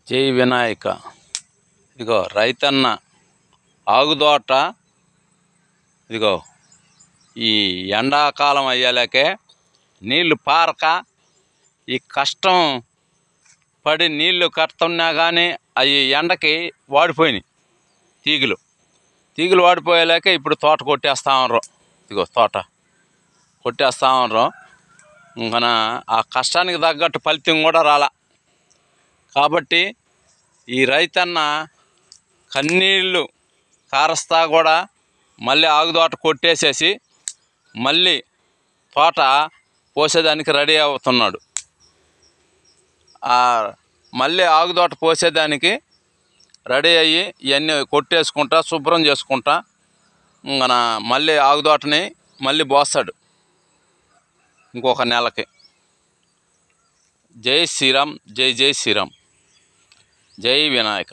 జై వినాయక. ఇదిగో రైతన్న ఆగుదోట. ఇదిగో ఈ ఎండాకాలం అయ్యేలాకే నీళ్లు పారక ఈ కష్టం పడి నీళ్లు కడుతున్నా కానీ అవి ఎండకి వాడిపోయినాయి. తీగలు వాడిపోయేలాకే ఇప్పుడు తోట కొట్టేస్తా ఉన్నారు. ఇదిగో తోట కొట్టేస్తా ఉన్నారు. ఇంకా ఆ కష్టానికి తగ్గట్టు ఫలితం కూడా రాలా. కాబట్టి ఈ రైతన్న కన్నీళ్ళు కారస్తా కూడా మళ్ళీ ఆగుదోట కొట్టేసేసి మళ్ళీ తోట పోసేదానికి రెడీ అవుతున్నాడు. మళ్ళీ ఆగుదోట పోసేదానికి రెడీ అయ్యి ఇవన్నీ కొట్టేసుకుంటా శుభ్రం చేసుకుంటా మన మళ్ళీ ఆగుదోటని మళ్ళీ పోస్తాడు ఇంకొక నెలకి. జై శ్రీరామ్, జై జై శ్రీరామ్, జై వినాయక.